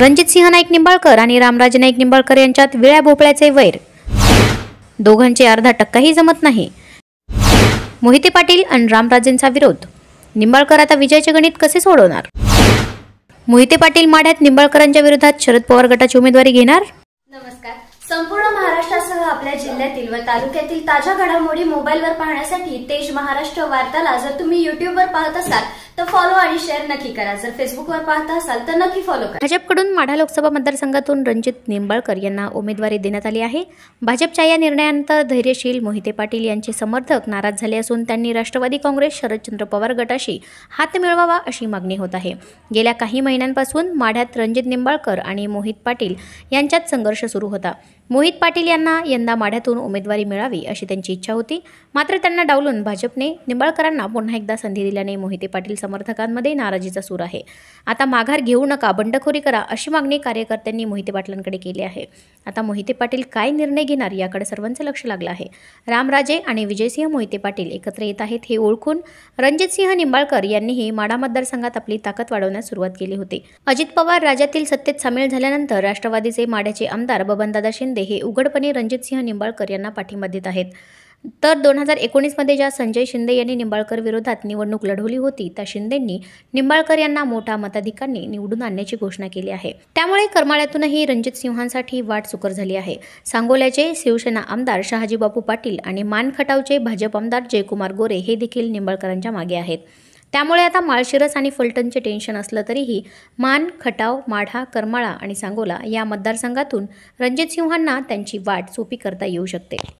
रणजितसिंह नाईक निंबाळकर आणि रामराजे नाईक निंबाळकर यांच्यात विळ्या भोपळ्याचे वैर, दोघांचे अर्धा टक्काही जमत नाही. मोहिते पाटील आणि रामराजेंचा विरोध, निंबाळकर आता विजयाचे गणित कसे सोडवणार? मोहिते पाटील माढ्यात निंबाळकरांच्या विरोधात शरद पवार गटाची उमेदवारी घेणार? नमस्कार. संपूर्ण महाराष्ट्रासह आपल्या जिल्ह्यातील व तालुक्यातील ताज्या घडामोडी मोबाईलवर पाहण्यासाठी तेज महाराष्ट्र वार्ताला जर तुम्ही युट्यूबवर पाहत असाल तर फॉलो आणि शेअर नक्की करा. जर फेसबुकवर पाहत असाल तर नक्की फॉलो करा. भाजपकडून माढा लोकसभा मतदारसंघातून रणजित निंबाळकर यांना उमेदवारी देण्यात आली आहे. भाजपच्या या निर्णयानंतर धैर्यशील मोहिते पाटील यांचे समर्थक नाराज झाले असून त्यांनी राष्ट्रवादी काँग्रेस शरदचंद्र पवार गटाशी हात मिळवावा अशी मागणी होत आहे. गेल्या काही महिन्यांपासून माढ्यात रणजित निंबाळकर आणि मोहित पाटील यांच्यात संघर्ष सुरू होता. मोहित पाटील यांना यंदा माढ्यातून उमेदवारी मिळावी अशी त्यांची इच्छा होती. मात्र त्यांना डावलून भाजपने निंबाळकरांना पुन्हा एकदा संधी दिल्याने मोहिते पाटील समर्थकांमध्ये नाराजीचा सूर आहे. आता माघार घेऊ नका, बंडखोरी करा अशी मागणी कार्यकर्त्यांनी मोहिते पाटलांकडे केली आहे. आता मोहिते पाटील काय निर्णय घेणार याकडे सर्वांचे लक्ष लागलं आहे. रामराजे आणि विजयसिंह मोहिते पाटील एकत्र येत आहेत हे ओळखून रणजितसिंह निंबाळकर यांनीही माढा मतदारसंघात आपली ताकद वाढवण्यास सुरुवात केली होती. अजित पवार राज्यातील सत्तेत सामील झाल्यानंतर राष्ट्रवादीचे माढ्याचे आमदार बबनदादा शिंदे हे उघडपणे रणजितसिंह निंबाळकर यांना पाठिंबा देत आहेत. तर 2019 मध्ये ज्या संजय शिंदे यांनी निंबाळकर विरोधात निवडणूक लढवली होती त्या शिंदेंनी निंबाळकर यांना मोठा मताधिकांनी निवडून आणण्याची घोषणा केली आहे. त्यामुळे करमाळ्यातूनही रणजितसिंहांसाठी वाट सुकर झाली आहे. सांगोल्याचे शिवसेना आमदार शहाजीबापू पाटील आणि मान खटावचे भाजप आमदार जयकुमार गोरे हे देखील निंबाळकरांच्या मागे आहेत. त्यामुळे आता माळशिरस आणि फलटणचे टेन्शन असलं तरीही मान, खटाव, माढा, करमाळा आणि सांगोला या मतदारसंघातून रणजितसिंहांना त्यांची वाट सोपी करता येऊ शकते.